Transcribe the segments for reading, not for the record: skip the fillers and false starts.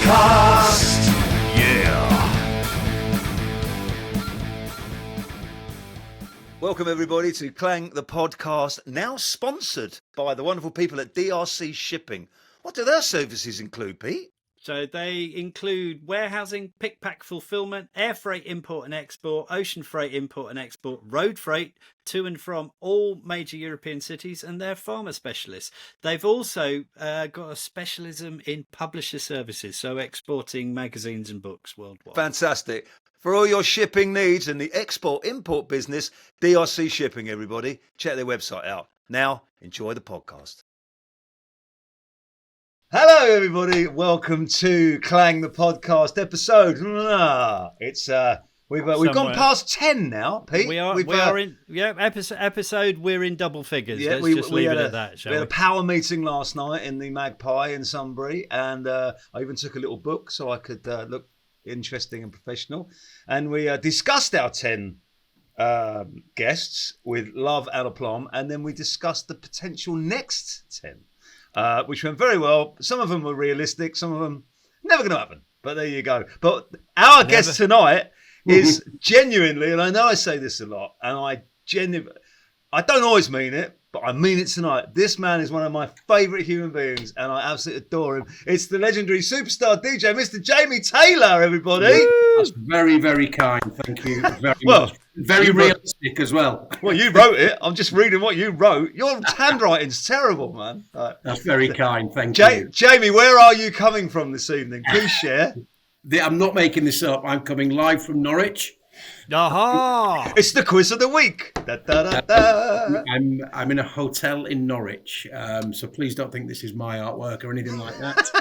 Podcast. Yeah. Welcome everybody to Clang the Podcast, now sponsored by the wonderful people at DRC Shipping. What do their services include, Pete? So they include warehousing, pick-pack fulfillment, air freight import and export, ocean freight import and export, road freight to and from all major European cities, and they're pharma specialists. They've also got a specialism in publisher services, so exporting magazines and books worldwide. Fantastic. For all your shipping needs and the export-import business, DRC Shipping, everybody. Check their website out. Now, enjoy the podcast. Hello, everybody. Welcome to Clang the Podcast episode. We've gone past 10 now, Pete. We are in episode. We're in double figures. Yeah, Let's just leave it at that. We had a power meeting last night in the Magpie in Sunbury, and I even took a little book so I could look interesting and professional. And we discussed our 10 guests with love and aplomb, and then we discussed the potential next 10. Which went very well. Some of them were realistic, some of them never going to happen. But there you go. But our guest tonight is genuinely, and I know I say this a lot, and I don't always mean it, but I mean it tonight. This man is one of my favourite human beings, and I absolutely adore him. It's the legendary superstar DJ, Mr. Jamie Taylor, everybody. That's very, very kind. Thank you very much. Very realistic as well. Well, you wrote it. I'm just reading what you wrote. Your handwriting's terrible, man. Right. That's very kind. Thank you. Jamie, where are you coming from this evening? Please share. I'm not making this up. I'm coming live from Norwich. Aha! It's the quiz of the week. Da, da, da, da. I'm in a hotel in Norwich, so please don't think this is my artwork or anything like that.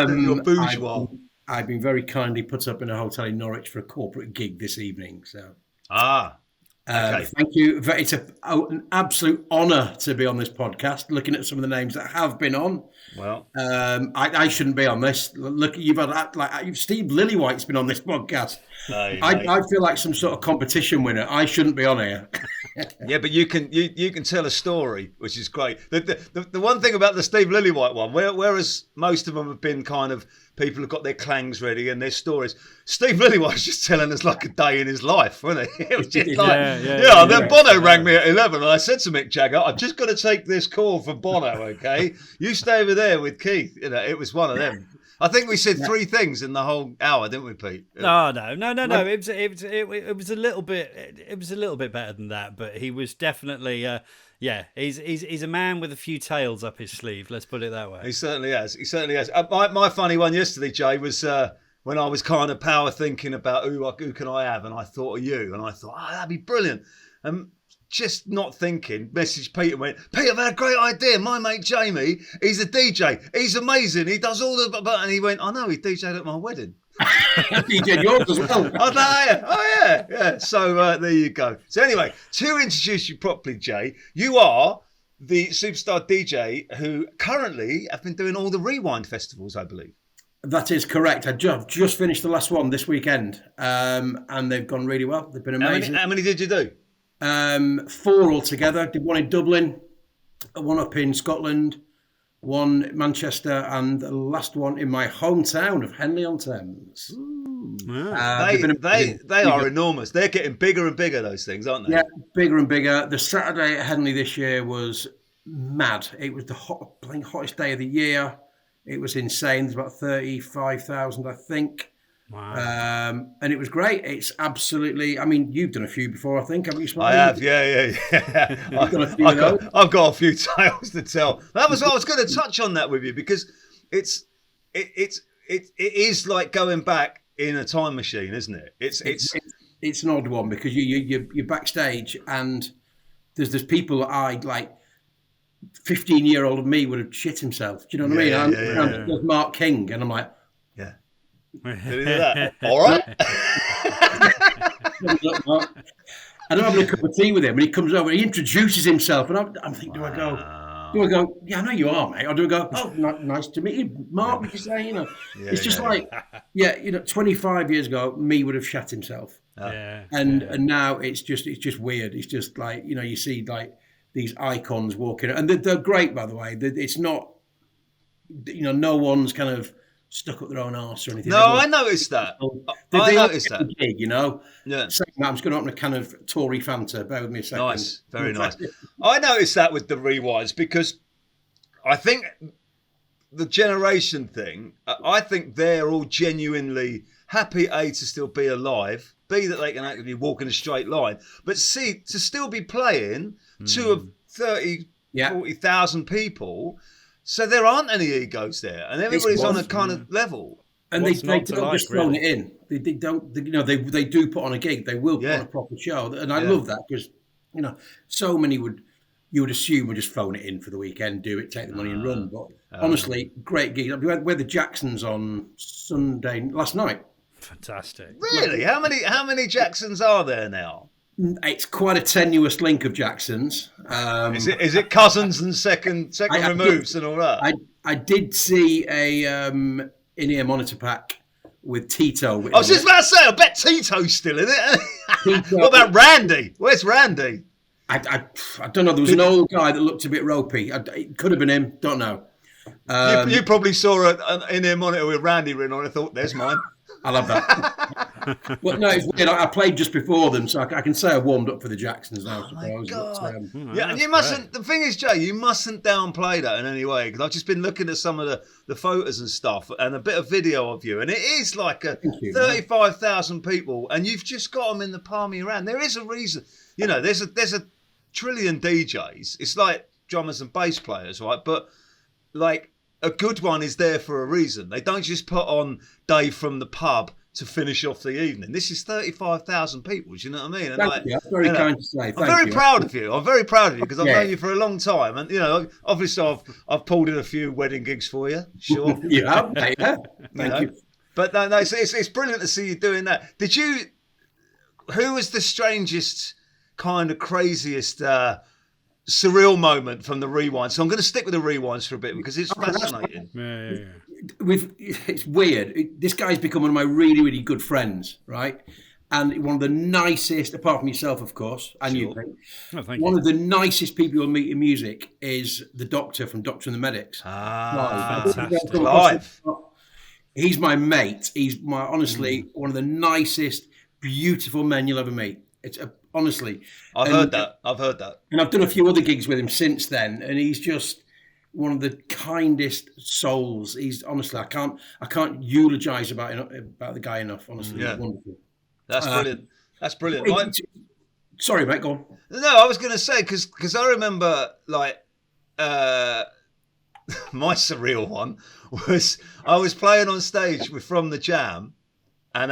You're bourgeois. I've been very kindly put up in a hotel in Norwich for a corporate gig this evening. So. Okay. Thank you. It's an absolute honour to be on this podcast. Looking at some of the names that have been on, well, I shouldn't be on this. Look, you've had Steve Lillywhite's been on this podcast. I feel like some sort of competition winner. I shouldn't be on here. Yeah, but you can tell a story, which is great. The one thing about the Steve Lillywhite one, whereas most of them have been kind of people who've got their clangs ready and their stories, Steve Lillywhite's just telling us like a day in his life, wasn't he? It was just like, then Bono rang me at 11 and I said to Mick Jagger, I've just got to take this call from Bono, okay? You stay over there with Keith. You know, it was one of them. I think we said 3 things in the whole hour, didn't we, Pete? No. It was a little bit better than that, but he was definitely he's a man with a few tails up his sleeve. Let's put it that way. He certainly has. My funny one yesterday, Jay, was when I was kind of power thinking about who can I have, and I thought of you, and I thought, that'd be brilliant. Just not thinking, messaged Pete and went, Pete, I've had a great idea. My mate Jamie, he's a DJ. He's amazing. He does all the... And he went, I know, he DJ'd at my wedding. DJ'd yours as well. Yeah. So there you go. So anyway, to introduce you properly, Jay, you are the superstar DJ who currently have been doing all the Rewind festivals, I believe. That is correct. I just finished the last one this weekend, and they've gone really well. They've been amazing. How many did you do? 4 altogether. Did one in Dublin, one up in Scotland, one in Manchester, and the last one in my hometown of Henley-on-Thames. They are enormous. They're getting bigger and bigger, those things, aren't they? Yeah, bigger and bigger. The Saturday at Henley this year was mad. It was the hottest day of the year. It was insane. There's about 35,000, I think. Wow. And it was great. It's absolutely, I mean, you've done a few before, I think, haven't you, I Smiley? have, yeah. I've got a few tales to tell. That was what I was going to touch on that with you, because it is like going back in a time machine, isn't it? It's an odd one, because you're backstage and there's people that I like. 15-year-old me would have shit himself. Do you know what I mean? I'm with Mark King, and I'm like, yeah. Did he do that? All right. And I'm having a cup of tea with him, and he comes over, he introduces himself, and I'm thinking, do I go, yeah, I know you are, mate, or do I go, oh, nice to meet you, Mark, did you say, you know? It's just like, 25 years ago, me would have shat himself. And now it's just weird. It's just like, you see like these icons walking, and they're great, by the way. It's not, no one's kind of stuck up their own arse or anything. No, I noticed that. I noticed that. Gig, you know. Yeah. Saying that, I'm just going to open a can of Tory Fanta. Bear with me a second. Nice, very nice. I noticed that with the rewinds because I think the generation thing. I think they're all genuinely happy to still be alive. B, that they can actually walk in a straight line, but C, to still be playing to 30, 40,000 people. So there aren't any egos there, and everybody's on a kind of level. And they don't just throw it in. They don't. They do put on a gig. They will put on a proper show, and I love that because so many you would assume would just phone it in for the weekend, do it, take the money and run. But honestly, great gig. We had the Jacksons on Sunday last night. Fantastic. Really? How many Jacksons are there now? It's quite a tenuous link of Jacksons. Is it cousins and second removes and all that? I did see a in-ear monitor pack with Tito. I was just about to say, I bet Tito's still in it. What about Randy? Where's Randy? I don't know. There was an old guy that looked a bit ropey. It could have been him. Don't know. You probably saw an in-ear monitor with Randy written on it. I thought, there's mine. I love that. Well, no, it's weird. I played just before them, so I can say I warmed up for the Jacksons now. Oh my God. But, and you mustn't. The thing is, Jay, you mustn't downplay that in any way because I've just been looking at some of the photos and stuff and a bit of video of you, and it is like 35,000 people, and you've just got them in the palm of your hand. There is a reason. There's a trillion DJs. It's like drummers and bass players, right? But like. A good one is there for a reason. They don't just put on Dave from the pub to finish off the evening. This is 35,000 people. Do you know what I mean? And Thank you. That's very kind to say. I'm very proud of you. I'm very proud of you because I've known you for a long time, and obviously I've pulled in a few wedding gigs for you. Sure. Yeah. Thank you. But no, it's brilliant to see you doing that. Who was the strangest, kind of craziest? Surreal moment from the rewind. So I'm going to stick with the rewinds for a bit because it's fascinating. It's weird. This guy's become one of my really, really good friends, right? And one of the nicest, apart from yourself, of course, and you, Pete. One of the nicest people you'll meet in music is the Doctor from Doctor and the Medics. Fantastic. Live. He's my mate. He's honestly one of the nicest, beautiful men you'll ever meet. It's honestly. I've heard that. And I've done a few other gigs with him since then, and he's just one of the kindest souls. He's honestly, I can't eulogize about the guy enough. Honestly, he's wonderful. That's brilliant. That's brilliant. Sorry, mate. Go on. No, I was going to say because I remember like my surreal one was I was playing on stage with From the Jam, and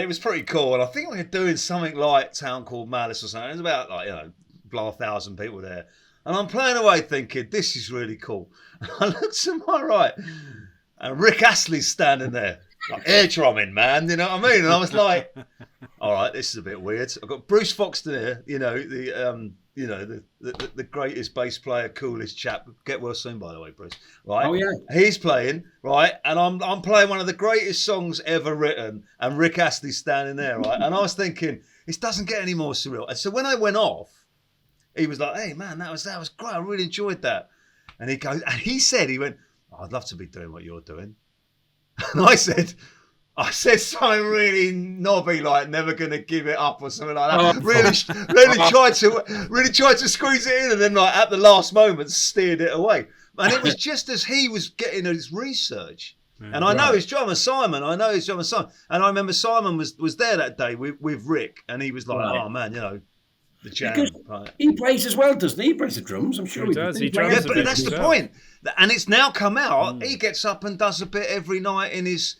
it was pretty cool. And I think we were doing something like Town Called Malice or something. It was about 1,000 people there. And I'm playing away thinking, this is really cool. And I looked to my right and Rick Astley's standing there. Like air drumming, man. You know what I mean? And I was like, all right, this is a bit weird. I've got Bruce Foxton here, the greatest bass player, coolest chap. Get well soon, by the way, Bruce. Right? Oh yeah. He's playing, right? And I'm playing one of the greatest songs ever written, and Rick Astley's standing there, right? And I was thinking, this doesn't get any more surreal. And so when I went off, he was like, "Hey man, that was great. I really enjoyed that." And he went, "I'd love to be doing what you're doing." And I said something really knobby, like "never gonna give it up" or something like that. Really tried to squeeze it in, and then like at the last moment steered it away. And it was just as he was getting his research. And I know his drummer Simon. And I remember Simon was there that day with Rick, and he was like, "Oh man, the jam." Right. He plays as well, doesn't he? He plays the drums. I'm sure he does. He drums. Yeah, but that's the point. And it's now come out. He gets up and does a bit every night in his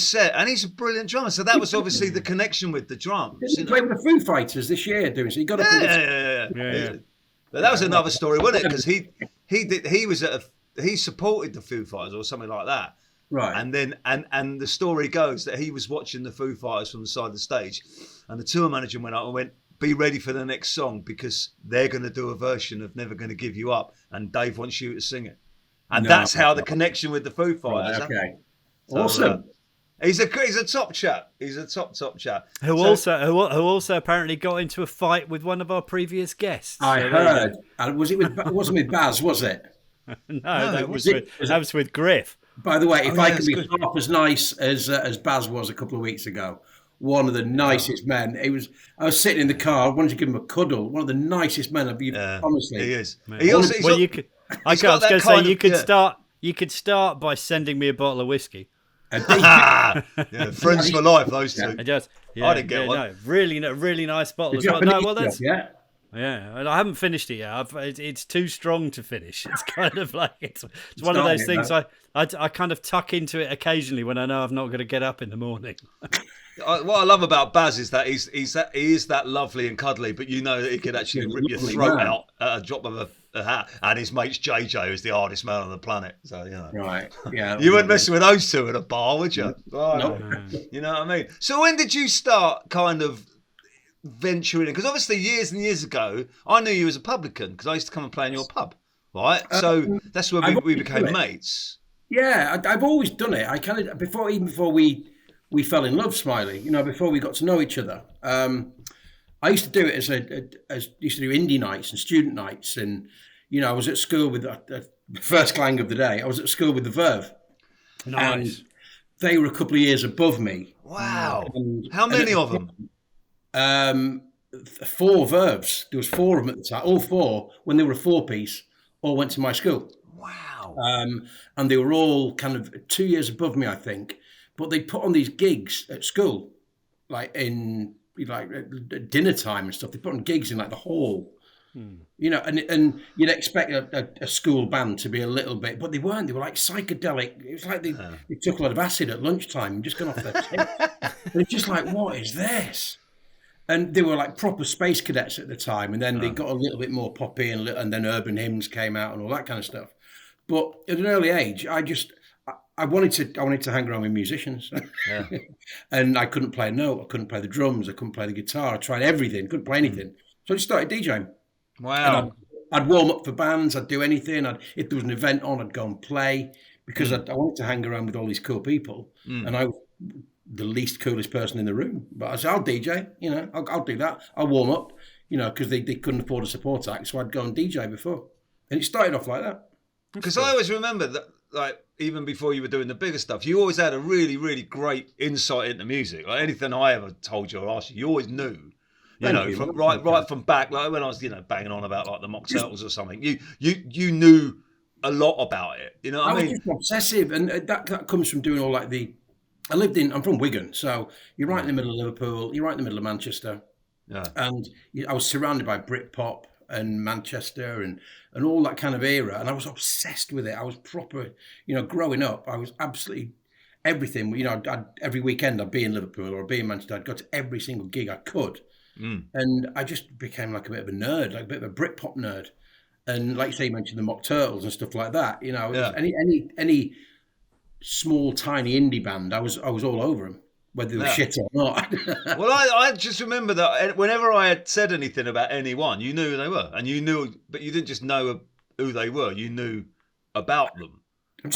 set, and he's a brilliant drummer. So that was obviously the connection with the drums. He played with the Foo Fighters this year, doing so. He got up. Yeah. But that was another story, wasn't it? Because he supported the Foo Fighters or something like that. Right. And then and the story goes that he was watching the Foo Fighters from the side of the stage, and the tour manager went up and went, "Be ready for the next song because they're going to do a version of Never Gonna Give You Up, and Dave wants you to sing it." And that's how the connection with the Foo Fighters. Right, okay. So, awesome. He's a top chap. He's a top chap. Who also apparently got into a fight with one of our previous guests. I heard. And it wasn't with Baz, was it? No, that was with Griff. By the way, if I can be good. half as nice as Baz was a couple of weeks ago, one of the nicest men. I was sitting in the car. I wanted to give him a cuddle. One of the nicest men. Honestly, he is. Man. He also, Well, you could. I was going to say you could start. You could start by sending me a bottle of whiskey. Friends for life, those two. I just, I didn't get one. No, really nice bottle as well. No, well, that's and I haven't finished it yet. It's too strong to finish. It's kind of like it's one of those things I kind of tuck into it occasionally when I know I'm not going to get up in the morning. What I love about Baz is that he is that lovely and cuddly, but you know that he could actually rip your throat out at a drop of a hat. And his mate's JJ, who's the hardest man on the planet. So right, yeah. You wouldn't mess with those two at a bar, would you? No. You know what I mean? So when did you start kind of venturing in? Because obviously years and years ago, I knew you as a publican because I used to come and play in your pub, right? So that's where we became mates. Yeah, I've always done it. I kind of before we fell in love, Smiley. Before we got to know each other. I used to do it as used to do indie nights and student nights, and I was at school with the first clang of the day. I was at school with the Verve. Nice. And they were a couple of years above me. Wow. How many of them? 4 Verves. There was 4 of them at the time. All 4, when they were a 4-piece, all went to my school. Wow. And they were all kind of 2 years above me, I think. But they put on these gigs at school, like at dinner time and stuff. They put on gigs in like the hall, and you'd expect a school band to be a little bit, but they weren't. They were like psychedelic. It was like they took a lot of acid at lunchtime and just gone off their tip. And it's just like, what is this? And they were like proper space cadets at the time. And then they got a little bit more poppy and then urban hymns came out and all that kind of stuff. But at an early age, I wanted to hang around with musicians, and I couldn't play a note. I couldn't play the drums. I couldn't play the guitar. I tried everything. Couldn't play anything. So I just started DJing. Wow. I'd warm up for bands. I'd do anything. If there was an event on, I'd go and play because I wanted to hang around with all these cool people. And I was the least coolest person in the room. But I said, I'll DJ. I'll do that. I'll warm up. Because they couldn't afford a support act, so I'd go and DJ before. And it started off like that. Because I always remember that, like, even before you were doing the bigger stuff, you always had a really, really great insight into music. Like anything I ever told you or asked you, you always knew. From right from back, like when I was, banging on about like the Mock Turtles or something, you knew a lot about it. You know what I mean? I was just obsessive, and that comes from doing all like I'm from Wigan, so you're right in the middle of Liverpool, you're right in the middle of Manchester, and I was surrounded by Britpop and Manchester and all that kind of era, and I was obsessed with it. I was proper, growing up, I was absolutely everything. Every weekend I'd be in Liverpool or I'd be in Manchester. I'd go to every single gig I could, and I just became like a bit of a nerd, like a bit of a Britpop nerd. And like you say, you mentioned the Mock Turtles and stuff like that. Any small tiny indie band, I was all over them, whether they were shit or not. Well, I just remember that whenever I had said anything about anyone, you knew who they were, and you knew, but you didn't just know who they were; you knew about them.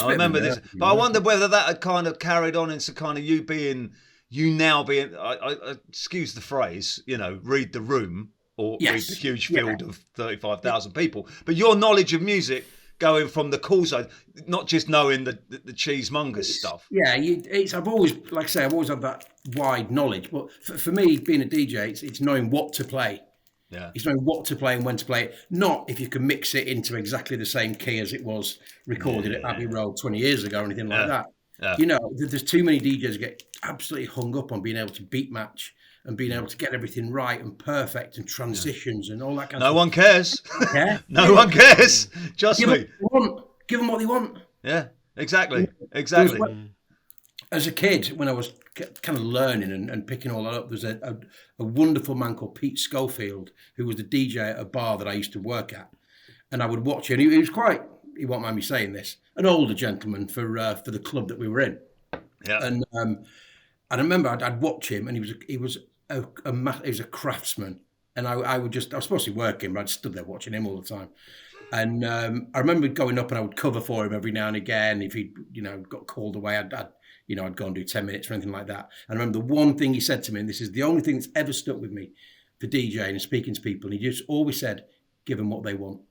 I remember this, but I wonder whether that had kind of carried on into kind of you now being, I excuse the phrase, read the room or read the huge field of 35,000 people, but your knowledge of music. Going from the cool side, not just knowing the cheesemongers stuff. Yeah, I've always, like I say, I've always had that wide knowledge. But for me, being a DJ, it's knowing what to play. Yeah, it's knowing what to play and when to play it. Not if you can mix it into exactly the same key as it was recorded at Abbey Road 20 years ago or anything like that. Yeah. There's too many DJs who get absolutely hung up on being able to beat match and being able to get everything right and perfect and transitions and all that kind of stuff. No one cares. Yeah. No one cares. Just me. Give them what they want. Yeah, exactly. As a kid, when I was kind of learning and picking all that up, there's a wonderful man called Pete Schofield, who was the DJ at a bar that I used to work at. And I would watch him. He was quite, he won't mind me saying this, an older gentleman for the club that we were in. Yeah. And I remember I'd watch him, and he was a craftsman, and I was supposed to be working, but I'd stood there watching him all the time. And I remember going up and I would cover for him every now and again. If he, got called away, I'd go and do 10 minutes or anything like that. And I remember the one thing he said to me, and this is the only thing that's ever stuck with me for DJing and speaking to people. And he just always said, "Give them what they want."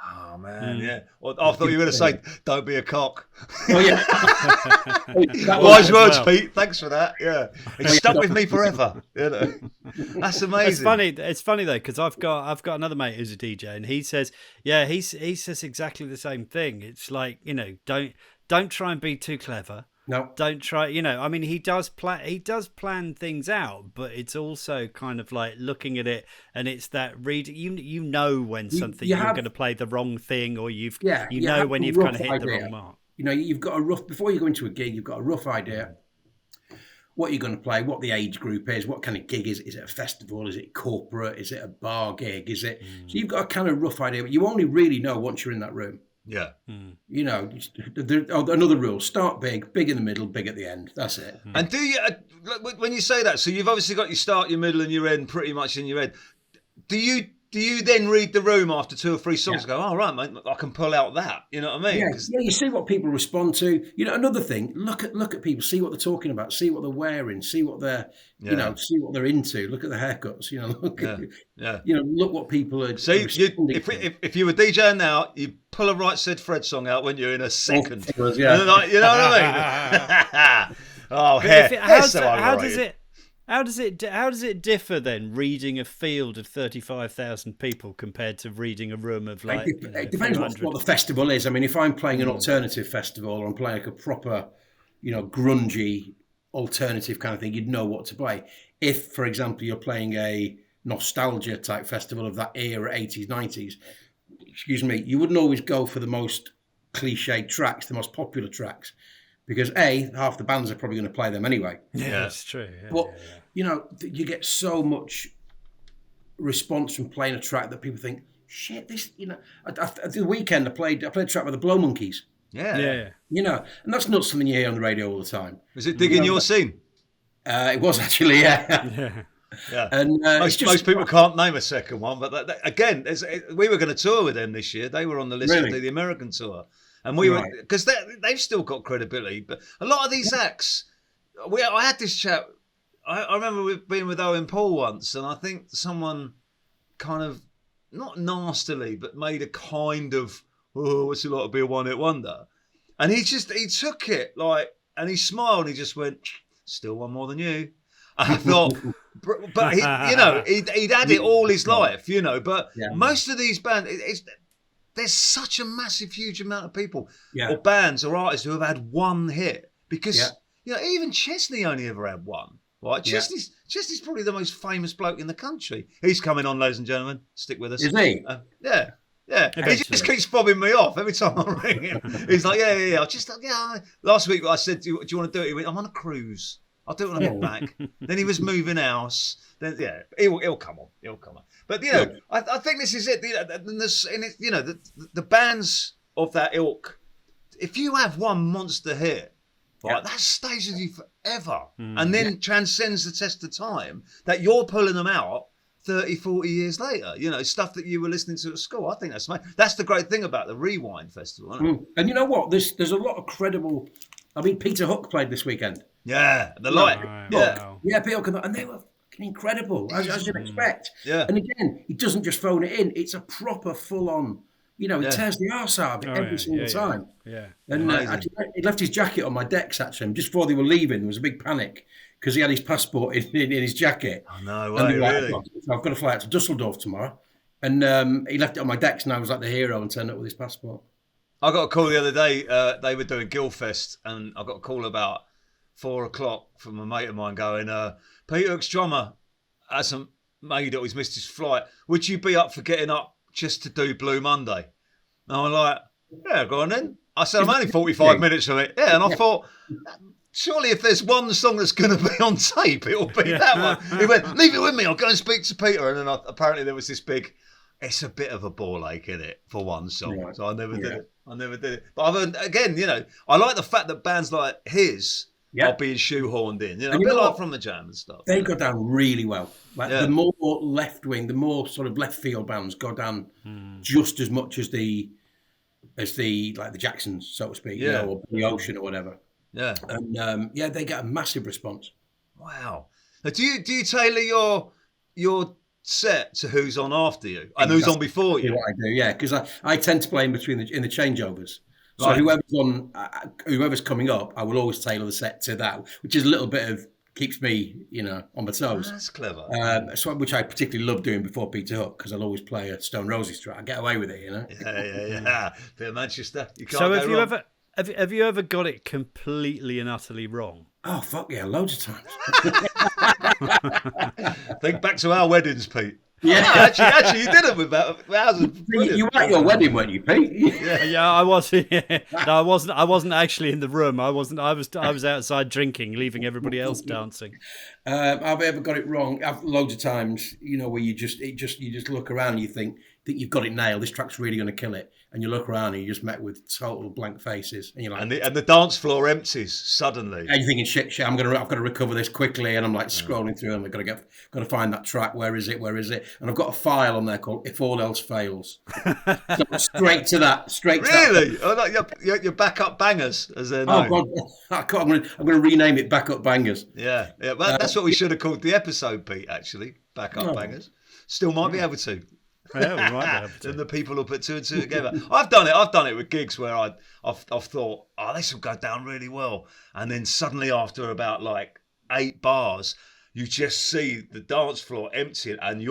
Oh man, yeah. Well, I thought you were going to say, "Don't be a cock." Oh yeah. Wise words, Pete. Thanks for that. Yeah, it's stuck with me forever. You know, that's amazing. It's funny though, because I've got another mate who's a DJ, and he says, he says exactly the same thing. It's like, don't try and be too clever. No. Don't try. I mean, he does plan things out, but it's also kind of like looking at it, and it's that reading. You know when something you're going to play the wrong thing, or you know when you've kind of hit the wrong mark. You've got a rough, before you go into a gig, you've got a rough idea what you're going to play, what the age group is, what kind of gig is it? Is it a festival? Is it corporate? Is it a bar gig? Is it? So you've got a kind of rough idea, but you only really know once you're in that room. Yeah. Another rule: start big in the middle, big at the end. That's it. And do you, when you say that, so you've obviously got your start, your middle, and your end pretty much in your head. Do you then read the room after 2 or 3 songs and go, "Oh, right, mate, I can pull out that." You know what I mean? Yeah, you see what people respond to. Another thing, look at people, see what they're talking about, see what they're wearing, see what they're, see what they're into. Look at the haircuts. Look what people are. See, if you were DJing now, you pull a Right Said Fred song out when you're in a second. You know what I mean? Oh, How does it differ then, reading a field of 35,000 people compared to reading a room of like? It depends what the festival is. I mean, if I'm playing an alternative festival, or I'm playing like a proper, grungy alternative kind of thing, you'd know what to play. If, for example, you're playing a nostalgia type festival of that era, 80s, 90s, you wouldn't always go for the most cliched tracks, the most popular tracks. Because half the bands are probably going to play them anyway. Yeah, that's true. Yeah, but you get so much response from playing a track that people think, "Shit, this." The weekend I played a track with the Blow Monkeys. Yeah. And that's not something you hear on the radio all the time. Was it digging your scene? It was actually, yeah. Yeah. And most people can't name a second one, but again, we were going to tour with them this year. They were on the list to do the American tour. And we were, because they've still got credibility, but a lot of these acts, I had this chat, I remember being with Owen Paul once, and I think someone kind of, not nastily, but made a kind of, what's it like to be a one-hit wonder? And he took it, and he smiled, and he just went, "Still one more than you." I thought, but he'd had it all his life, but most of these bands, there's such a massive, huge amount of people or bands or artists who have had one hit. Because, even Chesney only ever had one. Right? Chesney's probably the most famous bloke in the country. He's coming on, ladies and gentlemen. Stick with us. Is he? Yeah. He just keeps fobbing me off every time I ring him. He's like, yeah. Last week I said, do you want to do it? He went, "I'm on a cruise. I'll do it when I get back." Then he was moving house. Then he'll come on. But I think this is it. The bands of that ilk. If you have one monster hit, right, that stays with you forever, and then transcends the test of time. That you're pulling them out 30, 40 years later. Stuff that you were listening to at school. I think that's amazing. That's the great thing about the Rewind Festival. Isn't it? And you know what? There's a lot of credible. I mean, Peter Hook played this weekend. Yeah, the light. Yeah, Peter Hook, and they were incredible, as you'd expect. Yeah. And again, he doesn't just phone it in. It's a proper full-on, he tears the arse out of it every single time. Yeah. And he left his jacket on my decks, actually. Just before they were leaving, there was a big panic because he had his passport in his jacket. Oh, no way, really? I've got to fly out to Dusseldorf tomorrow. And he left it on my decks, and I was like the hero and turned up with his passport. I got a call the other day. They were doing Guildfest, and I got a call about 4:00 from a mate of mine going, "Pete Hook's drummer hasn't made it, he's missed his flight. Would you be up for getting up just to do Blue Monday?" And I'm like, "Yeah, go on then." I said, "I'm only 45 minutes from it." Yeah, and I thought, surely if there's one song that's going to be on tape, it'll be that one. He went, "Leave it with me, I'll go and speak to Peter." And then apparently there was this big, it's a bit of a ball ache in it for one song. Right. So I never did it. But again, I like the fact that bands like his are being shoehorned in. A bit like From the Jam and stuff. They go down really well. The more left wing, the more sort of left field bands go down just as much as the Jacksons, so to speak, or the Ocean or whatever. Yeah. And they get a massive response. Wow. Now, do you tailor your set to who's on after you and who's on before you. What I do, yeah, because I tend to play in between in the changeovers. So Right. whoever's coming up, I will always tailor the set to that, which is a little bit of keeps me, on my toes. That's clever. Which I particularly love doing before Peter Hook, because I'll always play a Stone Roses track. I get away with it, Yeah. Bit of Manchester. You can't So go have you wrong. have you ever got it completely and utterly wrong? Oh fuck yeah, loads of times. Think back to our weddings, Pete. Yeah, Actually, you did it with that. you were at your wedding, weren't you, Pete? Yeah, I was. Yeah. No, I wasn't actually in the room. I wasn't. I was outside drinking, leaving everybody else dancing. Have I ever got it wrong? Loads of times, where you just look around and you think you've got it nailed. This track's really going to kill it, and you look around and you're just met with total blank faces, and you're like, and the dance floor empties suddenly. and you're thinking, shit, I've got to recover this quickly, and I'm like scrolling through, and I've got to find that track. Where is it? And I've got a file on there called "If All Else Fails." So straight to that. Really? Oh, no, your backup bangers, as they're known. Oh God, I'm going to rename it "Backup Bangers." Yeah. Well, that's what we should have called the episode, Pete. Actually, backup bangers. Still might be able to. Yeah, we might be able to. And the people will put two and two together. I've done it with gigs where I've thought, this will go down really well, and then suddenly after about like 8 bars, you just see the dance floor emptying, and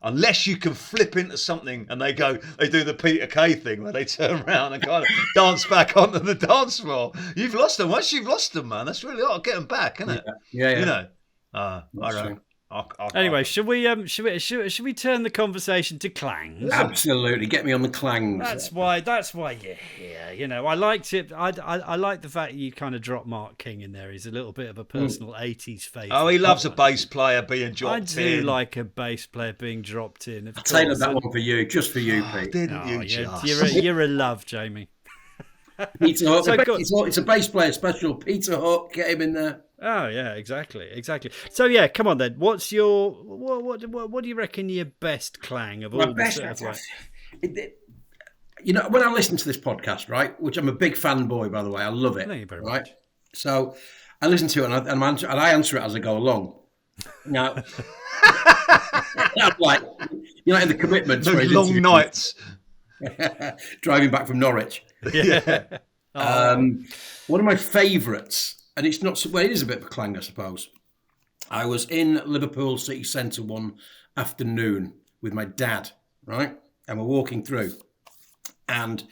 unless you can flip into something, and they do the Peter Kay thing where they turn around and kind of dance back onto the dance floor. You've lost them. Once you've lost them, man, that's really hard to get them back, isn't it? Yeah. I don't. Anyway, should we turn the conversation to clangs? Absolutely, get me on the clangs. That's why you're here. I liked it. I like the fact that you kind of dropped Mark King in there. He's a little bit of a personal 80s favourite. Oh, he loves a bass player being dropped in. I do like a bass player being dropped in. I tailored that one for you, just for you, Pete. Didn't you just? You're a love, Jamie. Peter Hook. It's a bass player special. Peter Hook, get him in there. Oh yeah, exactly. So yeah, come on then. What's your what do you reckon your best clang of all the best? sort of like... When I listen to this podcast, right, which I'm a big fanboy, by the way, I love it. Thank you very right? much. So I listen to it and I answer it as I go along. Now, I'm like, in the commitments, Those long nights, driving back from Norwich. Yeah. One of my favourites. And it's not, well, it is a bit of a clang, I suppose. I was in Liverpool city centre one afternoon with my dad, right? And we're walking through. And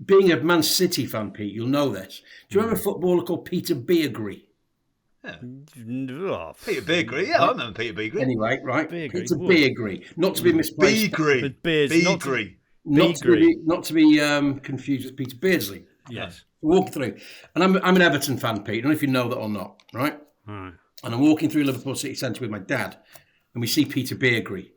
being a Man City fan, Pete, you'll know this. Do you remember a footballer called Peter Beardsley? Yeah. Peter Beardsley, yeah, I remember Peter Beardsley. Anyway, right? Beardsley. Peter Beardsley, not to be misplaced. Beardsley. Not to be confused with Peter Beardsley. Yes. Walking through, and I'm an Everton fan, Pete. I don't know if you know that or not, right? Right. And I'm walking through Liverpool city centre with my dad, and we see Peter Beardsley,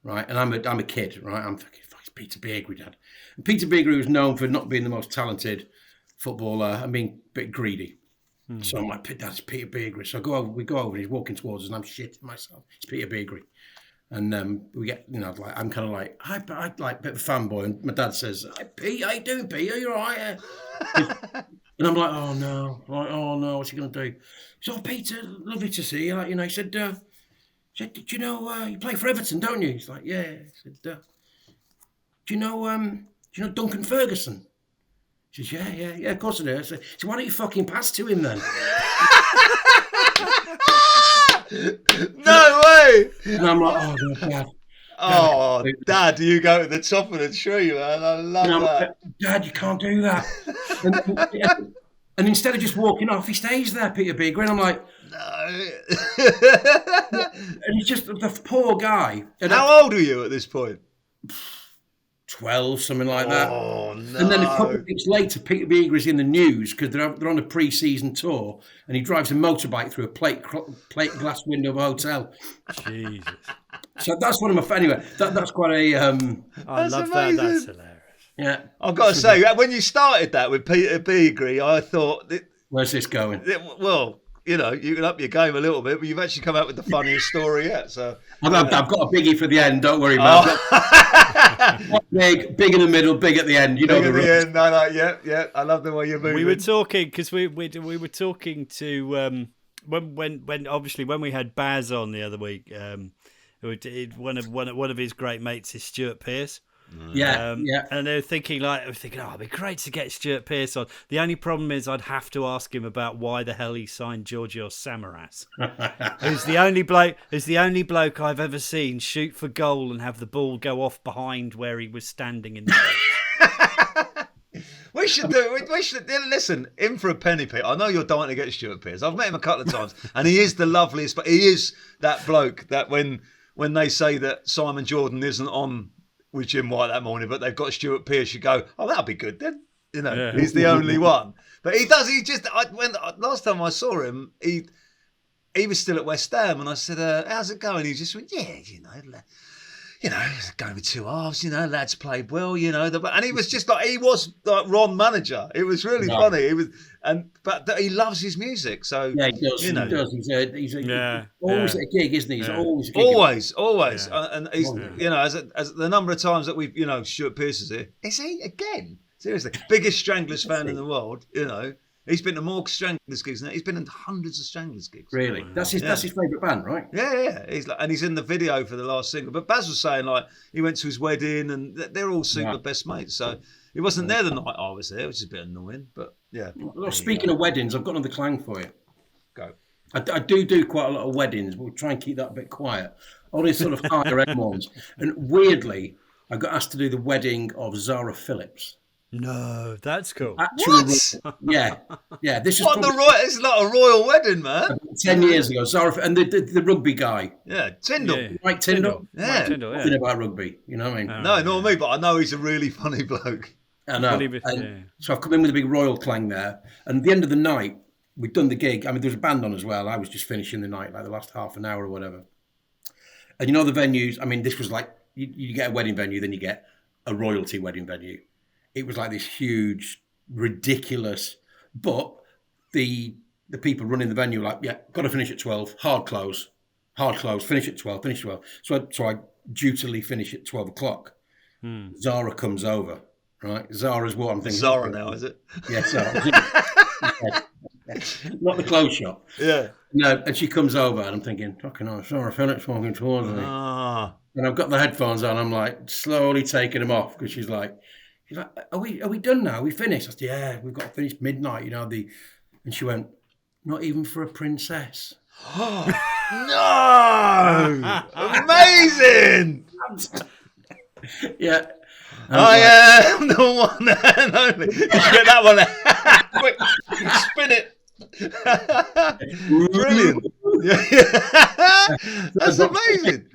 right? And I'm a kid, right? I'm thinking, it's Peter Beardsley, Dad. And Peter Beardsley was known for not being the most talented footballer and being a bit greedy. So I'm like, Dad, it's Peter Beardsley. So we go over, and he's walking towards us, and I'm shitting myself. It's Peter Beardsley. And we get, I'm kind of like, I like a bit of a fanboy. And my dad says, "Hey, Pete, how you doing, Pete? Are you all right?" And I'm like, oh no, what's he going to do? He said, "Oh, Peter, lovely to see you." He said, "Do you know, you play for Everton, don't you?" He's like, "Yeah." He said, "Do you know Duncan Ferguson?" He says, yeah, of course I do. I said, "So why don't you fucking pass to him then?" No way! And I'm like, oh, no, Dad. Oh, Dad, you go to the top of the tree, man. I love that. Like, "Dad, you can't do that." And instead of just walking off, he stays there, Peter Beardsley. And I'm like, No. and he's just the poor guy. And How old are you at this point? 12, something like that. Oh, no. And then a couple of weeks later, Peter Beardsley's in the news because they're on a pre-season tour, and he drives a motorbike through a plate glass window of a hotel. Jesus. So that's one of my anyway. That's quite a. I That's love amazing. that. That's hilarious. Yeah, I've got to say, when you started that with Peter Beardsley, I thought, where's this going? well, you can up your game a little bit, but you've actually come out with the funniest story yet. So I've got a biggie for the end. Don't worry, man. Big in the middle, big at the end. You know big the at the rules. end. No, yeah. I love the way you're moving. We were talking because we were talking to when obviously when we had Baz on the other week, One of his great mates is Stuart Pearce. Yeah, And they're thinking, oh, it'd be great to get Stuart Pearce on. The only problem is I'd have to ask him about why the hell he signed Georgios Samaras, who's the only bloke I've ever seen shoot for goal and have the ball go off behind where he was standing in the We should listen, in for a penny, Pete. I know you're dying to get Stuart Pearce. I've met him a couple of times, and he is the loveliest. But he is that bloke that when they say that Simon Jordan isn't on with Jim White that morning, but they've got Stuart Pearce, you go, oh, that'll be good then. He's the only one. But he does. Last time I saw him, he was still at West Ham, and I said, "How's it going?" He just went, "Yeah, going with two halves, lads played well, and he was just like, he was like Ron manager. It was really funny. But he loves his music, so yeah, he does. He does. He's always at a gig, isn't he? He's always at a gig. Always. Yeah. And he's, as the number of times that we've, Stuart Pearce is here. Is he again? Seriously, biggest Stranglers fan in the world. He's been to more Stranglers gigs than that. He's been in hundreds of Stranglers gigs. Really? That's his favourite band, right? Yeah. He's in the video for the last single. But Baz was saying, like, he went to his wedding and they're all super best mates. So he wasn't there the night I was there, which is a bit annoying. But yeah. Well, speaking of weddings, I've got another Clang for you. Go. I do quite a lot of weddings. We'll try and keep that a bit quiet. All these sort of higher end ones. And weirdly, I got asked to do the wedding of Zara Phillips. No, that's cool. What? Yeah. This is it's like a royal wedding, man. 10 years ago, Zara and the rugby guy. Yeah, Tyndall. Yeah. Mike Tyndall. Yeah. Mike Tyndall, Nothing about rugby, you know what I mean? No, not me, but I know he's a really funny bloke. I know. So I've come in with a big royal Clang there, and at the end of the night, we'd done the gig. I mean, there was a band on as well. I was just finishing the night, like the last half an hour or whatever. And the venues. I mean, this was like you get a wedding venue, then you get a royalty wedding venue. It was like this huge, ridiculous, but the people running the venue were like, yeah, got to finish at 12, hard close, finish at 12. So I dutifully finish at 12 o'clock. Zara comes over, right? Zara's what I'm thinking. Zara now, is it? Yeah, Zara. Not the clothes shop. Yeah. No, and she comes over and I'm thinking, fucking hell, Zara Phillips walking towards me. And I've got the headphones on, I'm like slowly taking them off because she's like, are we done now? Are we finished? I said, yeah, we've got to finish midnight, And she went, not even for a princess. No! Amazing! Yeah. I am the one and only. You get that one. Quick, spin it. Brilliant. That's amazing.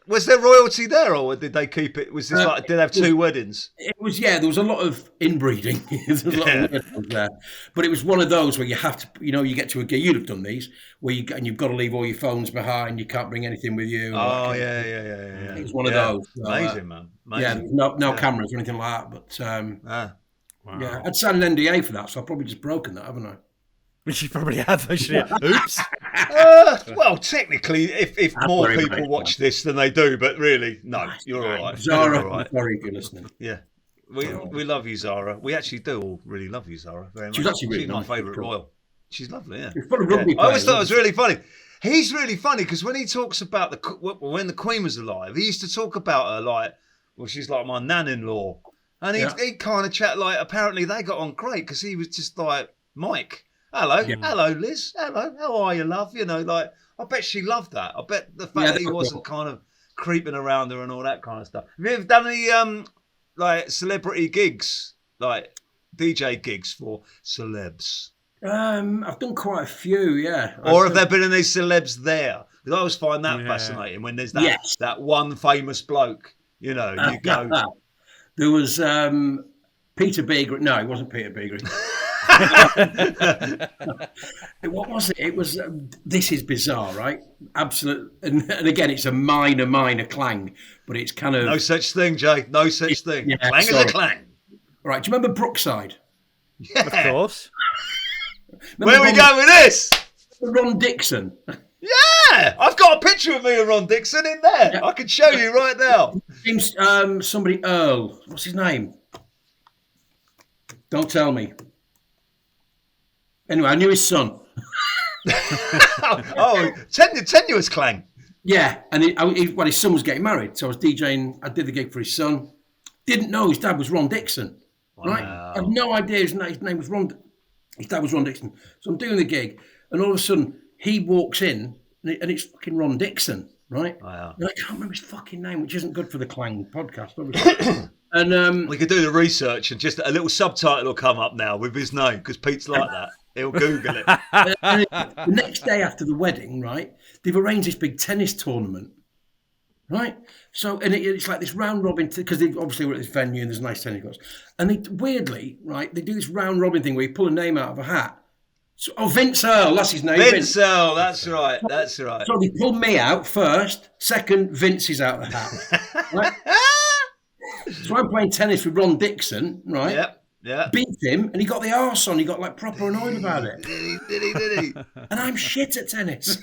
Was there royalty there, or did they keep it? Was this did they have two weddings? It was, there was a lot of inbreeding. There's a lot of weddings there, but it was one of those where you have to, you get to a gig. You'd have done these where you've got to leave all your phones behind. You can't bring anything with you. Oh yeah. It was one of those. Amazing, man. Amazing. Yeah, no cameras or anything like that. But Wow. yeah, I'd signed an NDA for that, so I've probably just broken that, haven't I? Which you probably have, actually. Oops. Well, technically, if more people watch this than they do, but really, no, you're all right. Zara, all right. Very good listening. Yeah. We love you, Zara. We actually do all really love you, Zara. Very much. She's actually really She's my nice. favourite royal. She's lovely, yeah. I always thought it was really funny. He's really funny because when he talks about when the Queen was alive, he used to talk about her like, well, she's like my nan-in-law. And he kind of chat like, apparently they got on great because he was just like, Mike, hello, Liz, hello, how are you, love? Like, I bet she loved that. I bet the fact that he wasn't kind of creeping around her and all that kind of stuff. Have you ever done any like celebrity gigs, like DJ gigs for celebs? I've done quite a few, yeah. Or have there been any celebs there? Because I always find that fascinating when there's that one famous bloke. You go. There was Peter Beagrey. No, it wasn't Peter Beagrey. What was it? It was. This is bizarre, right? Absolute. And again, it's a minor Clang, but it's kind of no such thing, Jay. No such thing. Yeah, Clang is a Clang. Right? Do you remember Brookside? Yeah, of course. Where we go with this? Ron Dixon. Yeah, I've got a picture of me and Ron Dixon in there. Yeah. I can show you right now. Somebody Earl. What's his name? Don't tell me. Anyway, I knew his son. Tenuous Clang. Yeah, and his son was getting married, so I was DJing. I did the gig for his son. Didn't know his dad was Ron Dixon. Right? I had no idea his name was Ron. His dad was Ron Dixon. So I'm doing the gig, and all of a sudden he walks in, and it's fucking Ron Dixon, right? Wow. And I can't remember his fucking name, which isn't good for the Clang podcast, obviously. And we could do the research, and just a little subtitle will come up now with his name, because Pete's like that. He'll Google it. the next day after the wedding, right, they've arranged this big tennis tournament, right? So, and it's like this round robin, because they obviously were at this venue and there's nice tennis courts. And they weirdly, right, they do this round robin thing where you pull a name out of a hat. So, Vince Earl, that's his name. Vince Earl, that's right. So they pulled me out first, second, Vince is out of the hat. Right? So I'm playing tennis with Ron Dixon, right? Yep. Yeah. Beat him, and he got the arse on. He got like proper annoyed about it. Did he? And I'm shit at tennis.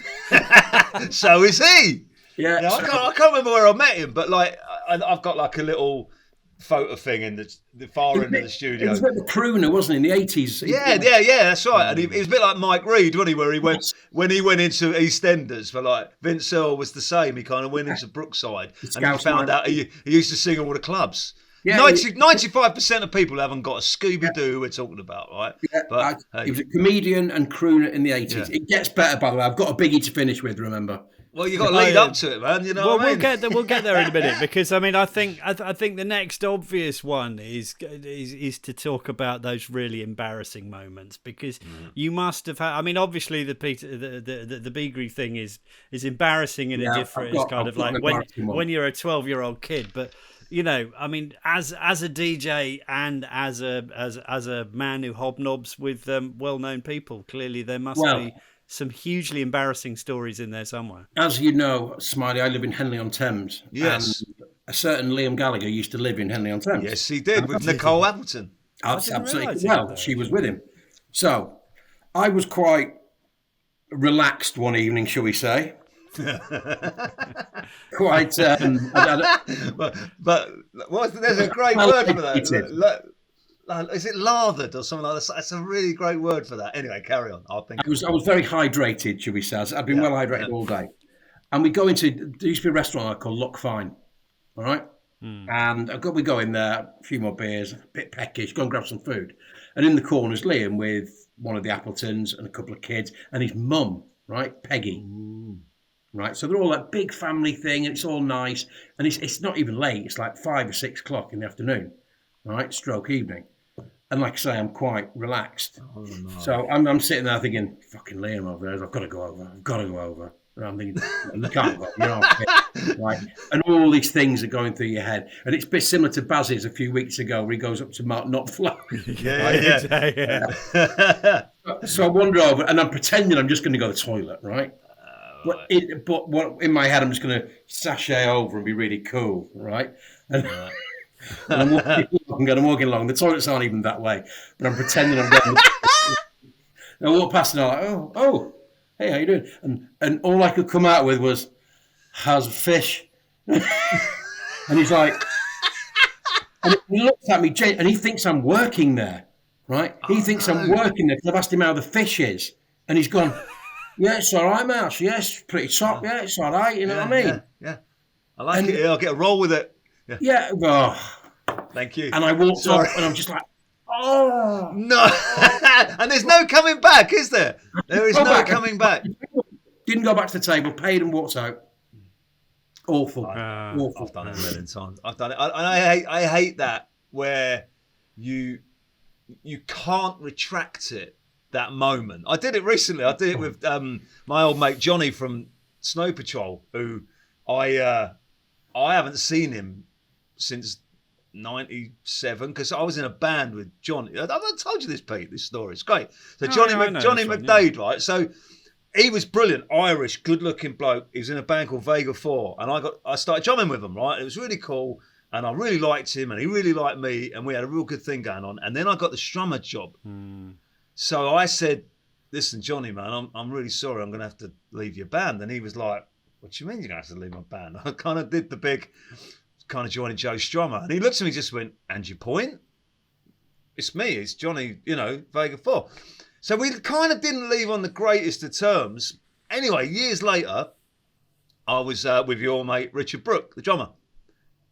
So is he. Yeah. Now, I can't remember where I met him, but like I've got like a little photo thing in the far end of the studio. He was a bit of a crooner, wasn't he, in the 80s? Yeah, that's right. And he was a bit like Mike Reid, wasn't he? Where he went when he went into EastEnders for like Vince Earl was the same. He kind of went into Brookside, and he found out he used to sing all the clubs. Yeah, 95% of people haven't got a Scooby-Doo who we're talking about, right? Yeah, but he was a comedian and crooner in the 80s. Yeah. It gets better, by the way. I've got a biggie to finish with, remember? Well, you got to lead up to it, man. You know what I mean? We'll get there in a minute, because I mean, I think the next obvious one is to talk about those really embarrassing moments, because you must have had. I mean, obviously the Beagry thing is embarrassing in a different. It's kind of like when you're a 12-year-old kid, but. You know, I mean, as a DJ and as a man who hobnobs with well-known people, clearly there must be some hugely embarrassing stories in there somewhere. As you know, Smiley, I live in Henley-on-Thames. Yes. And a certain Liam Gallagher used to live in Henley-on-Thames. Yes, he did, with Nicole Appleton. Absolutely. Well, she was with him. So I was quite relaxed one evening, shall we say. Quite but there's a great word for that. Is it lathered or something like that? That's a really great word for that. Anyway, carry on. I was very hydrated, shall we say. I've been well hydrated all day. And we go into, there used to be a restaurant called Look Fine, all right? And we go in there, a few more beers, a bit peckish, go and grab some food. And in the corner's Liam with one of the Appletons and a couple of kids and his mum, right, Peggy. Right, so they're all that big family thing, and it's all nice, and it's not even late. It's like 5 or 6 o'clock in the afternoon, right? Stroke evening, and like I say, I'm quite relaxed. Oh, no. So I'm sitting there thinking, "Fucking Liam over there. I've got to go over." And I'm thinking, "You can't go, you're not right?" And all these things are going through your head, and it's a bit similar to Baz's a few weeks ago, where he goes up to Mark Knopfler. Yeah. So I wander over, and I'm pretending I'm just going to go to the toilet, right? But in my head, I'm just going to sashay over and be really cool, right? And, and I'm walking along. The toilets aren't even that way, but I'm pretending I'm going. And I walk past and I'm like, oh, hey, how you doing? And all I could come out with was, how's the fish? And he's like, and he looks at me, and he thinks I'm working there, right? He thinks I'm working there because I've asked him how the fish is, and he's gone. Yeah, it's all right, Mouse. Yes, pretty top. Yeah, it's all right. You know what I mean? Yeah. I like it. I'll get a roll with it. Yeah. Thank you. And I walked up, and I'm just like, oh no! And there's no coming back, is there? There is no coming back. Didn't go back to the table. Paid and walked out. Awful. Awful. I've done it a million times. I've done it, and I hate that where you can't retract it. That moment. I did it recently. I did it with my old mate Johnny from Snow Patrol, who I haven't seen him since '97 because I was in a band with Johnny. I've told you this, Pete. This story. It's great. So Johnny McDade, right? So he was brilliant, Irish, good-looking bloke. He was in a band called Vega 4, and I started jamming with him. Right, it was really cool, and I really liked him, and he really liked me, and we had a real good thing going on. And then I got the Strummer job. So I said, listen, Johnny, man, I'm really sorry. I'm going to have to leave your band. And he was like, what do you mean you're going to have to leave my band? I kind of did the big, kind of joining Joe Strummer. And he looked at me and just went, and your point? It's me. It's Johnny, Vega 4. So we kind of didn't leave on the greatest of terms. Anyway, years later, I was with your mate Richard Brooke, the drummer.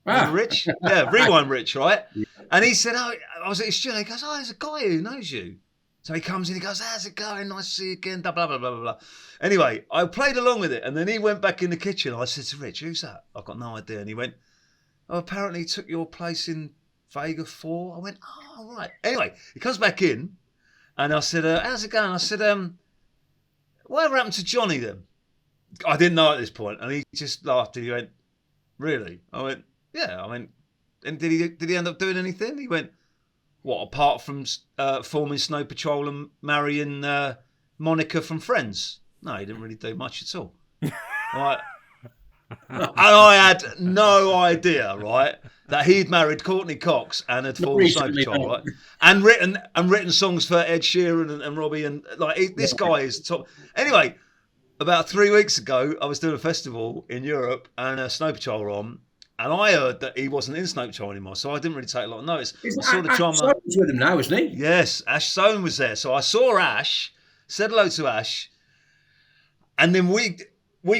Ah. Rich? Yeah, Rewind Rich, right? Yeah. And he said, I was at his studio. He goes, there's a guy who knows you. So he comes in, he goes, how's it going? Nice to see you again, blah, blah, blah, blah, blah. Anyway, I played along with it. And then he went back in the kitchen. I said to Rich, who's that? I've got no idea. And he went, apparently he took your place in Vega 4. I went, oh, right. Anyway, he comes back in. And I said, how's it going? I said, whatever happened to Johnny then? I didn't know at this point. And he just laughed and he went, really? I went, yeah. I mean, and did he end up doing anything? He went, what, apart from forming Snow Patrol and marrying Monica from Friends? No, he didn't really do much at all. Right? And I had no idea, right, that he'd married Courtney Cox and had formed Snow Patrol, right? And written songs for Ed Sheeran and Robbie, and this guy is top. Anyway, about 3 weeks ago, I was doing a festival in Europe and Snow Patrol were on. And I heard that he wasn't in Snow Patrol anymore, so I didn't really take a lot of notice. I saw the drummer. Soane's with him now, isn't he? Yes, Ash Soane was there. So I saw Ash, said hello to Ash, and then we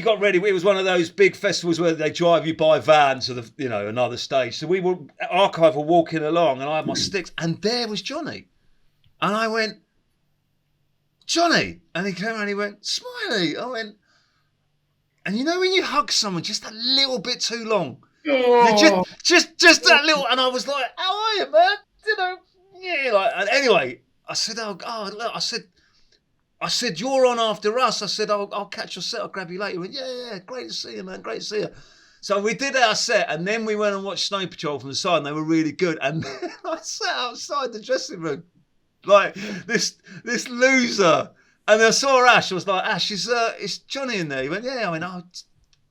got ready. It was one of those big festivals where they drive you by van to another stage. So we were Archive were walking along, and I had my sticks, and there was Johnny, and I went, Johnny, and he came around, and he went, Smiley. I went, and you know when you hug someone just a little bit too long. Oh. Just that little, and I was like, "How are you, man?" And anyway, I said, "Oh, look," I said, "You're on after us." I said, "I'll catch your set. I'll grab you later." He went, "Yeah, great to see you, man. Great to see you." So we did our set, and then we went and watched Snow Patrol from the side, and they were really good. And then I sat outside the dressing room, like this loser, and I saw Ash. I was like, "Ash, is Johnny in there?" He went, "Yeah." I went, "Oh,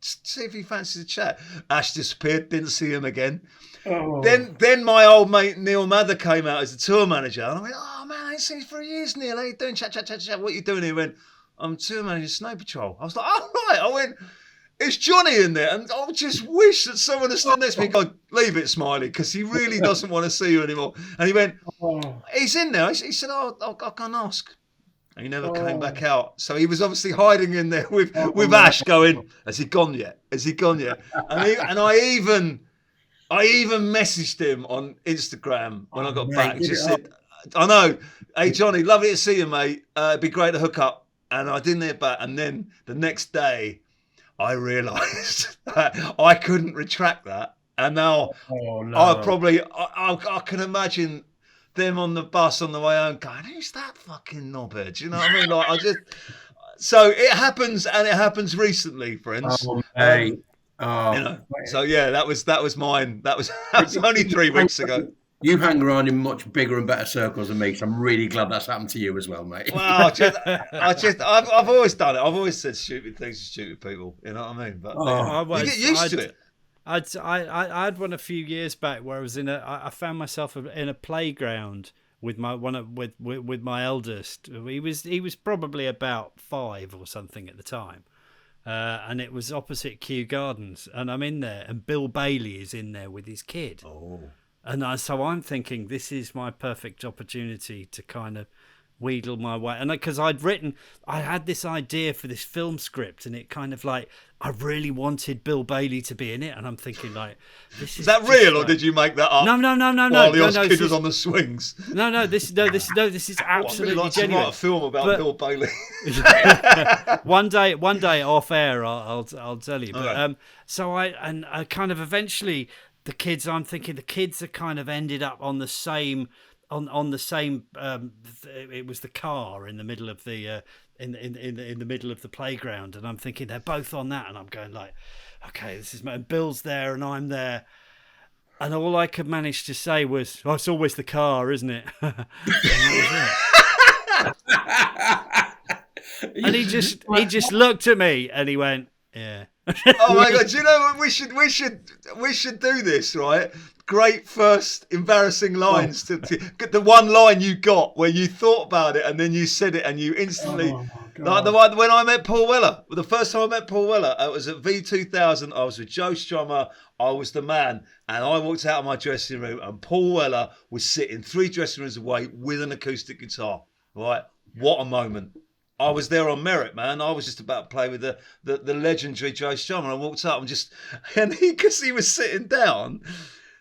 see if he fancies a chat." Ash disappeared, didn't see him again. Oh. Then my old mate Neil Mather came out as the tour manager, and I went, "Oh man, I ain't seen you for years, Neil. How you doing? Chat. What are you doing?" He went, "I'm tour manager Snow Patrol." I was like, "Oh right." I went, "Is Johnny in there?" And I just wish that someone had stood next to me and gone, "Leave it, Smiley, because he really doesn't want to see you anymore." And he went, "He's in there." He said, "I'll go and ask." And he never came back out. So he was obviously hiding in there with Ash going, "Has he gone yet? Has he gone yet?" And I even messaged him on Instagram when I got back. Just said, "I know. Hey, Johnny, lovely to see you, mate. It'd be great to hook up." And I didn't hear back. And then the next day, I realised that I couldn't retract that. And now I can imagine them on the bus on the way home going, "Who's that fucking knobhead?" You know what I mean? So it happens, and it happens recently, friends. So yeah, that was mine. That was only 3 weeks ago. You hang around in much bigger and better circles than me, so I'm really glad that's happened to you as well, mate. Well, I've always done it. I've always said stupid things to stupid people. You know what I mean? But you get used to it. I had one a few years back where I was I found myself in a playground with my eldest. He was probably about 5 or something at the time, and it was opposite Kew Gardens, and I'm in there, and Bill Bailey is in there with his kid. And so I'm thinking this is my perfect opportunity to kind of wheedle my way, and because I had this idea for this film script, and it kind of I really wanted Bill Bailey to be in it, and I'm thinking is that real, or did you make that up? No. While the kid was on the swings. No. This is absolutely I'd really genuine. To write a film about Bill Bailey. one day off air, I'll tell you. But so I kind of eventually the kids. I'm thinking the kids are kind of ended up on the same. On the same, it was the car in the middle of the in the middle of the playground, and I'm thinking they're both on that, and I'm going okay, this is Bill's there and I'm there, and all I could manage to say was, "Oh, it's always the car, isn't it?" And he just looked at me and he went, "Yeah." Oh my God! Do you know what we should do this, right? Great first embarrassing lines to the one line you got where you thought about it and then you said it and you instantly like the one when I met Paul Weller. The first time I met Paul Weller, it was at V2000. I was with Joe Strummer. I was the man, and I walked out of my dressing room and Paul Weller was sitting 3 dressing rooms away with an acoustic guitar. Right? What a moment! I was there on merit, man. I was just about to play with the legendary Joe Strummer. I walked up and because he was sitting down,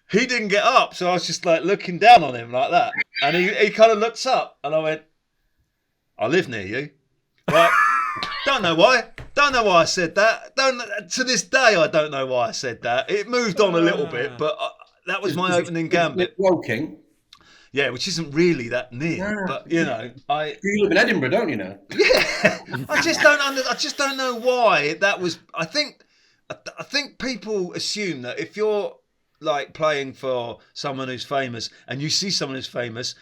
he didn't get up. So I was just like looking down on him like that. And he kind of looks up and I went, I live near you. Right? Don't know why. Don't know why I said that. To this day, I don't know why I said that. It moved on a little bit, but that was my opening gambit. Woking. Yeah, which isn't really that near, but you know, you live in Edinburgh, don't you now? Yeah, I just don't know why that was. I think people assume that if you're like playing for someone who's famous and you see someone who's famous,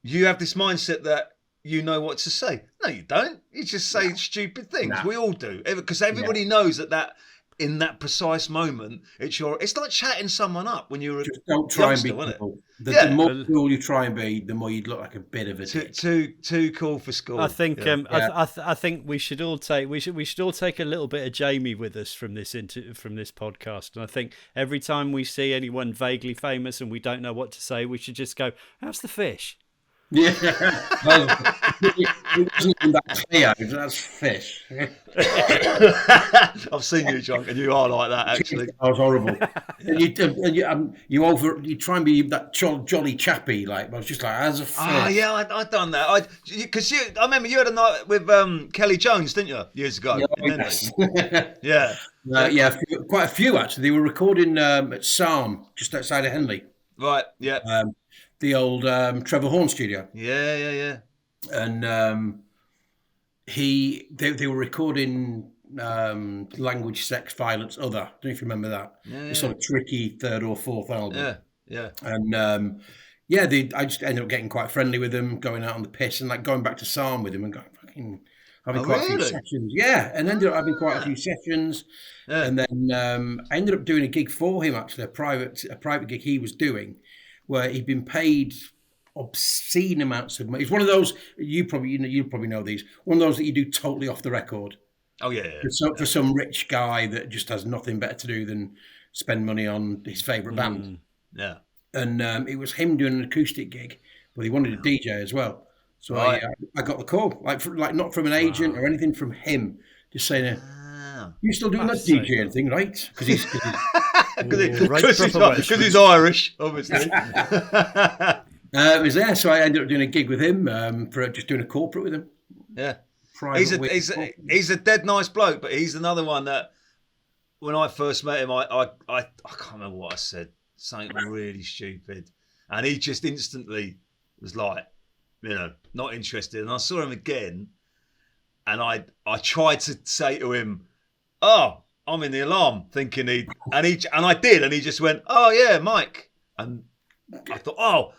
you have this mindset that you know what to say. No, you don't. You just say stupid things. We all do, because everybody knows that in that precise moment, it's like chatting someone up when you're just don't try and be cool. The more cool you try and be, the more you'd look like a bit of a dick. Too cool for school. I think I think we should all take a little bit of Jamie with us from this podcast. And I think every time we see anyone vaguely famous and we don't know what to say, we should just go, "How's the fish?" Yeah, well, it wasn't even that clear. That's fish. I've seen you drunk, and you are like that. Actually, that was horrible. And you try and be that jolly chappy. Like I was just like, as a fish. Oh yeah, I'd done that. I remember you had a night with Kelly Jones, didn't you, years ago? Yeah, yeah, quite a few actually. They were recording at Sarm, just outside of Henley. Right. Yeah. The old Trevor Horn studio. Yeah. And they were recording Language, Sex, Violence, Other. I don't know if you remember that. Yeah. It's sort of tricky third or fourth album. Yeah. And I just ended up getting quite friendly with them, going out on the piss and like going back to Sarm with him and having quite a few sessions. Yeah, and ended up having quite a few sessions. Yeah. And then I ended up doing a gig for him, actually, a private gig he was doing, where he'd been paid obscene amounts of money. It's one of those, you probably know these, one of those that you do totally off the record. Oh, yeah. For some rich guy that just has nothing better to do than spend money on his favourite band. Yeah. And it was him doing an acoustic gig, but he wanted a DJ as well. So I got the call, like not from an agent or anything, from him, just saying, "You still doing that DJing thing, right?" Because he's Irish, obviously. It was there, so I ended up doing a gig with him for just doing a corporate with him. Yeah, he's a dead nice bloke, but he's another one that when I first met him, I can't remember what I said, something really stupid, and he just instantly was like, not interested. And I saw him again, and I tried to say to him, "Oh, I'm in the Alarm," thinking and I did, and he just went, "Oh yeah, Mike," and I thought, "Oh,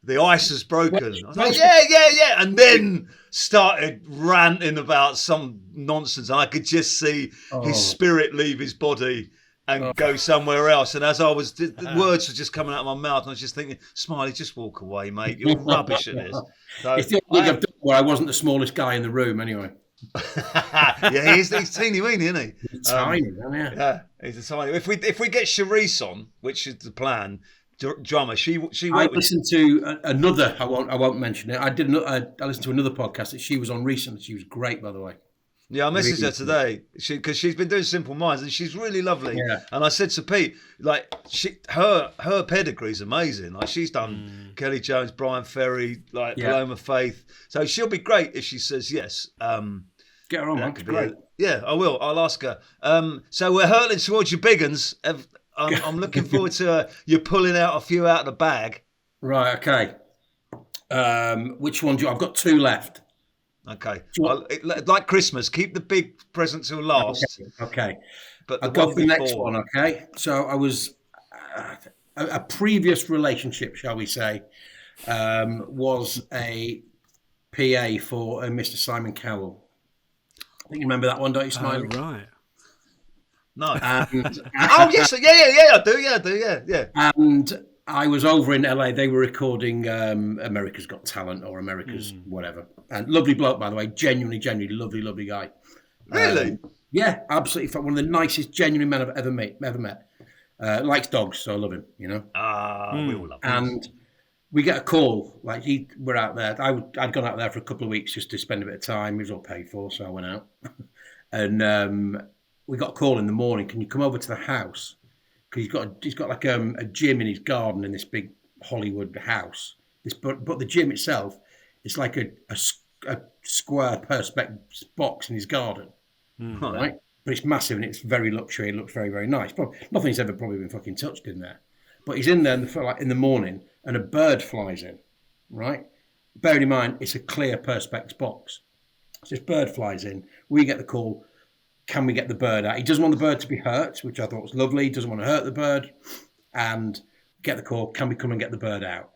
the ice has broken." I was like, yeah, and then started ranting about some nonsense, and I could just see his spirit leave his body and go somewhere else. And as I was, the words were just coming out of my mouth, and I was just thinking, "Smiley, just walk away, mate. You're rubbish at this." So it's the only thing I've done where I wasn't the smallest guy in the room, anyway. Yeah, he's teeny weeny, isn't he? He's tiny, yeah, he's a tiny. If we get Charisse on, which is the plan, drummer, she. I listened to another. I won't mention it. I listened to another podcast that she was on recently. She was great, by the way. Yeah, I messaged her today because she's been doing Simple Minds and she's really lovely. Yeah. And I said to Pete, like, her pedigree's amazing. Like, she's done Kelly Jones, Brian Ferry, like Paloma Faith. So she'll be great if she says yes. Get her on, man. Great. Yeah, I will. I'll ask her. So we're hurtling towards your big uns. I'm looking forward to you pulling out a few out of the bag. Right. Okay. Which one do you? I've got two left. Okay. Like Christmas, keep the big present till last. Okay. But I'll go for the next one. Okay. So I was a previous relationship, shall we say, was a PA for Mr. Simon Cowell. I think you remember that one, don't you, Smiley? Oh, right. No. Oh yes, yeah, I do, yeah. And I was over in LA. They were recording America's Got Talent or America's whatever. And lovely bloke, by the way. Genuinely lovely guy. Really? Yeah, absolutely. One of the nicest, genuine men I've ever met. Likes dogs, so I love him. We all love him. And we get a call. Like we're out there. I'd gone out there for a couple of weeks just to spend a bit of time. It was all paid for, so I went out. And we got a call in the morning. Can you come over to the house? Because he's got like a gym in his garden in this big Hollywood house. But the gym itself, it's like a square perspex box in his garden, right? But it's massive and it's very luxury. It looks very, very nice. But nothing's ever probably been fucking touched in there. But he's in there in the morning and a bird flies in, right? Bearing in mind, it's a clear perspex box. So this bird flies in. We get the call. Can we get the bird out? He doesn't want the bird to be hurt, which I thought was lovely. He doesn't want to hurt the bird. And get the call. Can we come and get the bird out?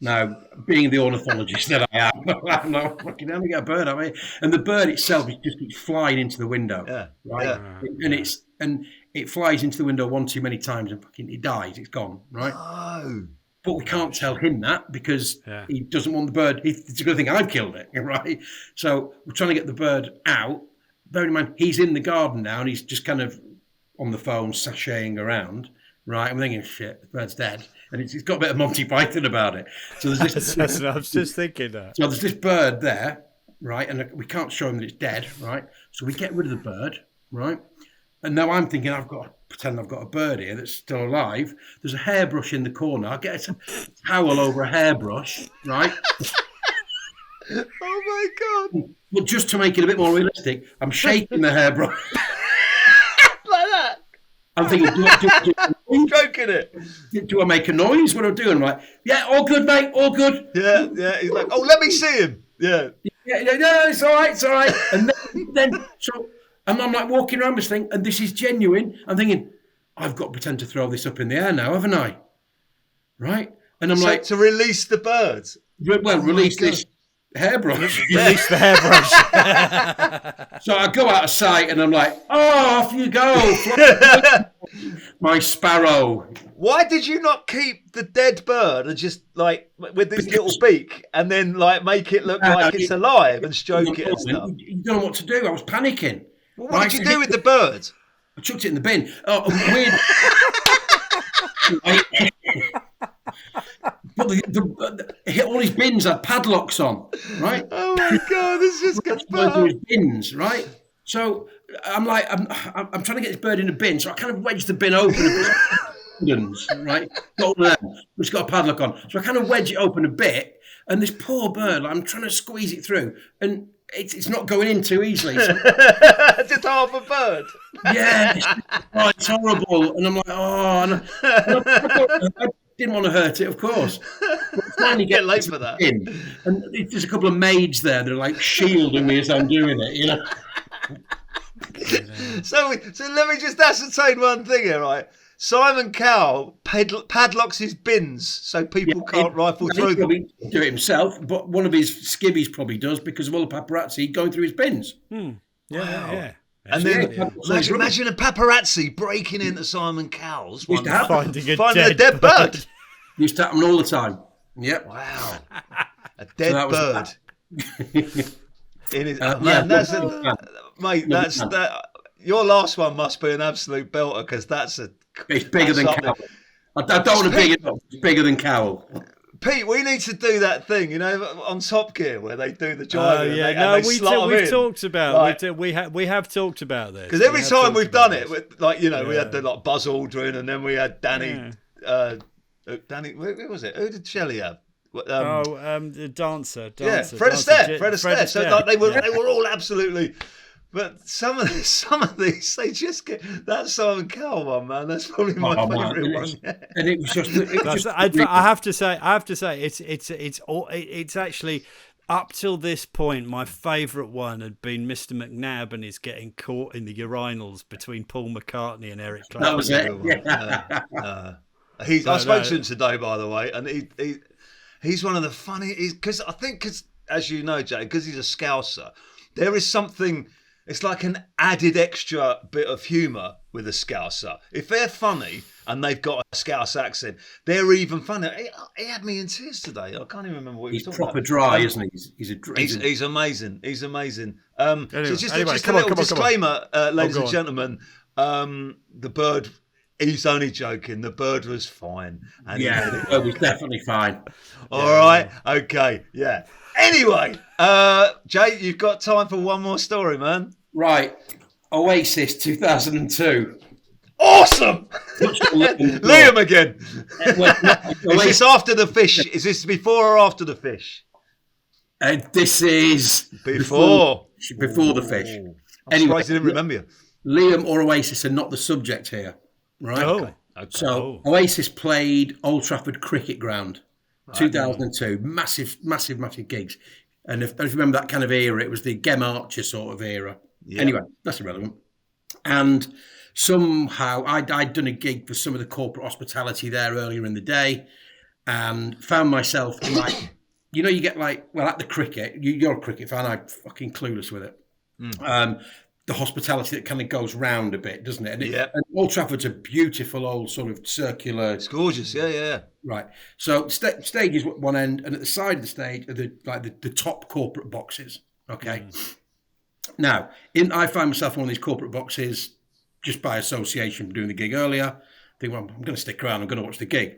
Now, being the ornithologist that I am, I'm like, fucking hell, we get a bird out of here. And the bird itself just keeps flying into the window. Yeah. Right? Yeah. And it flies into the window one too many times and fucking it dies. It's gone, right? Oh. But we can't tell him that because he doesn't want the bird. It's a good thing I've killed it, right? So we're trying to get the bird out. Bearing in mind, he's in the garden now and he's just kind of on the phone sashaying around, right? I'm thinking, shit, the bird's dead. And it's got a bit of Monty Python about it. So there's this, I was just thinking that. So there's this bird there, right? And we can't show him that it's dead, right? So we get rid of the bird, right? And now I'm thinking I've got to pretend I've got a bird here that's still alive. There's a hairbrush in the corner. I'll get a towel over a hairbrush, right? Oh my God. But just to make it a bit more realistic, I'm shaking the hairbrush. Like that? I'm thinking, Stroking it. Do I make a noise? What am I doing? I'm like, yeah, all good, mate, all good. Yeah. He's like, oh, let me see him. Yeah. Yeah, no, it's all right. And then and I'm like walking around this thing, and this is genuine. I'm thinking, I've got to pretend to throw this up in the air now, haven't I? Right? And I'm like, to release the bird. Release this hairbrush. Release the hairbrush. So I go out of sight, and I'm like, oh, off you go, my sparrow. Why did you not keep the dead bird and just like with this little beak, and then like make it look like it's alive and stroke it and stuff? You don't know what to do. I was panicking. Well, what did you do with the bird? I chucked it in the bin. Oh, weird. But all his bins had padlocks on, right? Oh my God, this just gets better. His bins, right? So I'm like, I'm trying to get this bird in a bin, so I kind of wedged the bin open a bit, right? Not one of them, it's got a padlock on. So I kind of wedge it open a bit, and this poor bird, like, I'm trying to squeeze it through, and it's not going in too easily. So, just half a bird. Yeah, it's horrible. And I'm like, oh, and I didn't want to hurt it, of course. But finally get late for that. And there's a couple of maids there that are like shielding me as I'm doing it, you know. So let me just ascertain one thing here, right? Simon Cowell padlocks his bins so people can't rifle through them. He do it himself, but one of his skivvies probably does because of all the paparazzi going through his bins. Yeah. And then imagine a paparazzi breaking into Simon Cowell's one finding a dead bird. Used to happen all the time. Yep. Wow. A dead bird. Mate, your last one must be an absolute belter because it's bigger than Cowell. I don't want to big it up. It's bigger than Cowell. Pete, we need to do that thing, you know, on Top Gear where they do the driving. Oh yeah, we've talked about we have talked about this because every time we've done it, like we had the like Buzz Aldrin, and then we had Danny. Who was it? Who did Shelley have? The dancer. Fred Astaire. So like, they were all absolutely. But some of these, they just get that Simon Cowell one, man. That's probably my favourite one. And it was just. I have to say, it's actually up till this point, my favourite one had been Mr. McNabb and he's getting caught in the urinals between Paul McCartney and Eric Clapton. That was it. I spoke to him today, by the way, and he's one of the funny. Because as you know, Jay, because he's a Scouser, there is something. It's like an added extra bit of humour with a Scouser. If they're funny and they've got a Scouse accent, they're even funnier. He had me in tears today. I can't even remember what he was talking about. He's proper dry, isn't he? He's amazing. He's amazing. So just a little disclaimer, ladies and gentlemen. The bird He's only joking. The bird was fine. And Yeah, it was definitely fine. All right. Okay. Yeah. Anyway, Jay, you've got time for one more story, man. Right. Oasis 2002. Awesome! Liam again. Is this after the fish? Is this before or after the fish? This is Before the fish. I'm surprised I didn't remember you. Liam or Oasis are not the subject here, right? Oh. Okay. So Oasis played Old Trafford Cricket Ground, 2002. Massive gigs. And if you remember that kind of era, it was the Gem Archer sort of era. Yeah. Anyway, that's irrelevant. And somehow I'd done a gig for some of the corporate hospitality there earlier in the day, and found myself like, you know, you get like, well, at the cricket, you're a cricket fan, I'm fucking clueless with it. The hospitality that kind of goes round a bit, doesn't it? And Old Trafford's a beautiful old sort of circular. It's gorgeous, yeah. Right. So stage is one end, and at the side of the stage are the top corporate boxes. Okay. Now, I find myself in one of these corporate boxes just by association from doing the gig earlier. I think, well, I'm going to stick around. I'm going to watch the gig.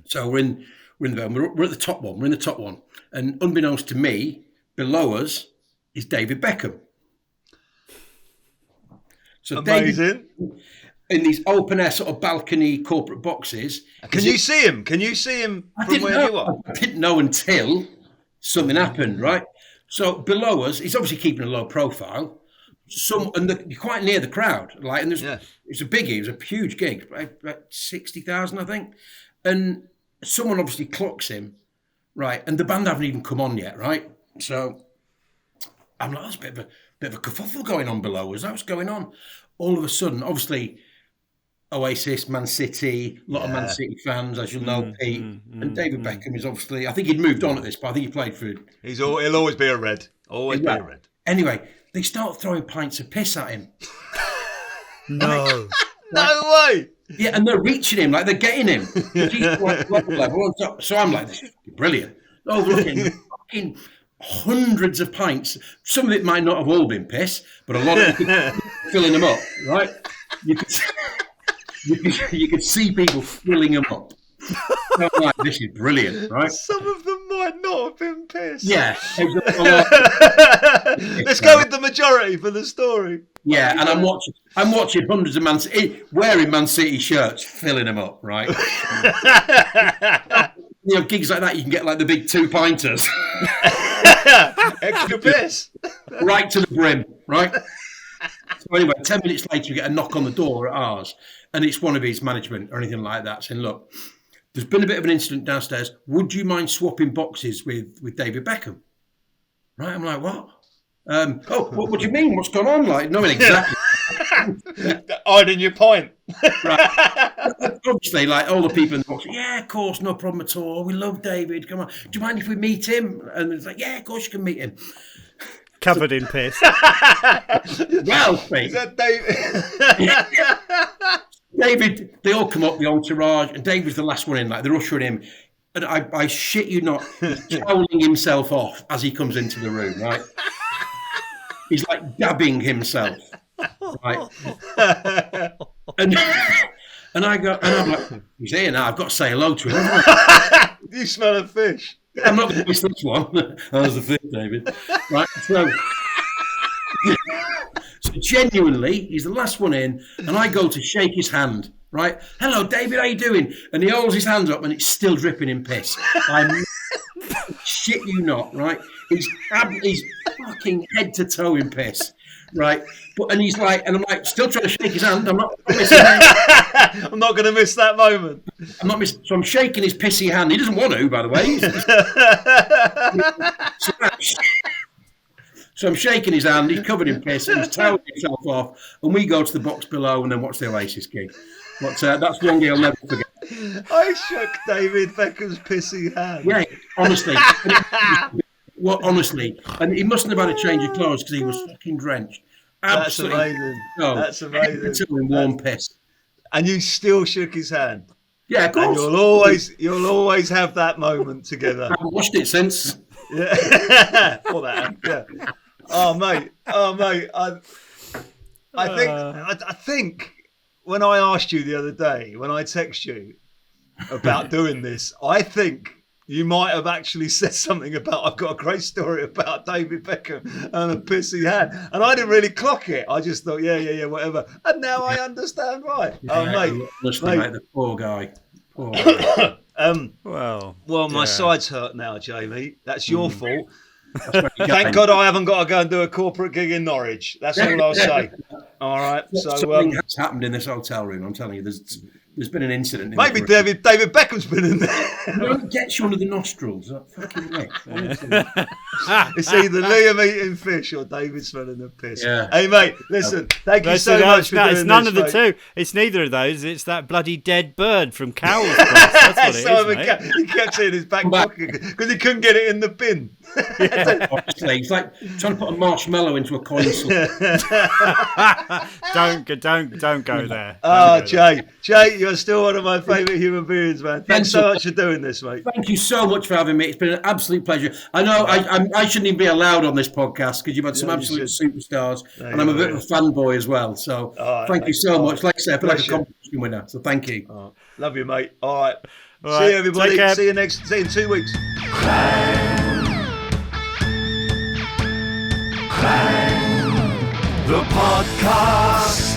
So we're at the top one. We're in the top one, and unbeknownst to me, below us is David Beckham. So amazing. David, in these open air sort of balcony corporate boxes. Can you see him? Can you see him from where you are? I didn't know until something happened, right? So below us, he's obviously keeping a low profile. You're quite near the crowd, like, and it's a biggie. It was a huge gig, about 60,000, I think. And someone obviously clocks him, right? And the band haven't even come on yet, right? So I'm like, there's a bit of a kerfuffle going on below us. What's going on? All of a sudden, obviously, Oasis, Man City, a lot of Man City fans, as you'll know, Pete. And David Beckham is obviously, I think he'd moved on at this, but I think he played for... He'll always be a red. Always be a red. Anyway, they start throwing pints of piss at him. No. No way! Yeah, and they're reaching him, like they're getting him. He's like level on top. So I'm like, this is brilliant. Overlooking fucking hundreds of pints. Some of it might not have all been piss, but a lot of it filling them up, right? You could see people filling them up. So I'm like, this is brilliant, right? Some of them might not have been pissed. Yeah. Let's go with the majority for the story. Yeah, and I'm watching hundreds of Man City wearing Man City shirts, filling them up, right? You know, gigs like that, you can get like the big 2-pinters. Extra piss. Right to the brim, right? So anyway, 10 minutes later, you get a knock on the door at ours, and it's one of his management or anything like that saying, look, there's been a bit of an incident downstairs. Would you mind swapping boxes with David Beckham? Right? I'm like, what? What do you mean? What's going on? Like, no, exactly. Hiding your point. Right. Obviously, like all the people in the box, yeah, of course, no problem at all. We love David. Come on. Do you mind if we meet him? And it's like, yeah, of course you can meet him. Covered in piss. Well, Pete. Is that David? David, they all come up, the entourage, and David's the last one in, like they're ushering him. And I shit you not, he's toweling himself off as he comes into the room, right? He's like dabbing himself, right? And I'm like, he's here now, I've got to say hello to him. You smell of fish. I'm not going to miss this one. That was the fish, David. Right, so genuinely, he's the last one in, and I go to shake his hand, right? Hello, David, how you doing? And he holds his hands up, and it's still dripping in piss. I'm shit you not, right? He's fucking head to toe in piss, right? And he's like, and I'm like, still trying to shake his hand. I'm not missing that. I'm not going to miss that moment. I'm not missing. So I'm shaking his pissy hand. He doesn't want to, by the way. So I'm shaking his hand. He's covered in piss. And he's toweling himself off. And we go to the box below and then watch the Oasis gig. But that's one gig I'll never forget. I shook David Beckham's pissy hand. Yeah, honestly. Well, honestly, and he mustn't have had a change of clothes because he was fucking drenched. Absolutely. That's amazing. That's amazing. Until in warm piss. And you still shook his hand. Yeah, of course. And you'll always have that moment together. I haven't watched it since. Yeah. For that. Yeah. Oh mate. I think when I asked you the other day, when I text you about doing this, I think you might have actually said something about, I've got a great story about David Beckham and the piss he had. And I didn't really clock it. I just thought, yeah, whatever. And now I understand why. Mate. The poor guy. Poor guy. Well, my side's hurt now, Jamie. That's your fault. Thank God I haven't got to go and do a corporate gig in Norwich. That's all I'll say. All right. Something has happened in this hotel room. I'm telling you, there's been an incident. Maybe David Beckham's been in there. It gets you under the nostrils. That fucking lick. It's either Liam eating fish or David smelling the piss. Yeah. Hey, mate, listen. Thank you so much for doing this. It's none of the mate. two. It's neither of those. It's that bloody dead bird from Cowell's place. That's what it is, mate. He kept it in his back pocket because he couldn't get it in the bin. Honestly, it's like trying to put a marshmallow into a coin slip. Don't go there. Oh, Jay, you're still one of my favourite human beings, man. Thanks so much for doing this, mate. Thank you so much for having me. It's been an absolute pleasure. I know I shouldn't even be allowed on this podcast because you've had some absolute superstars, and I'm a bit of a fanboy as well. So thank you so much. Like I said, I feel like a competition winner. So thank you. Love you, mate. All right. See you, everybody. See you in 2 weeks. The podcast.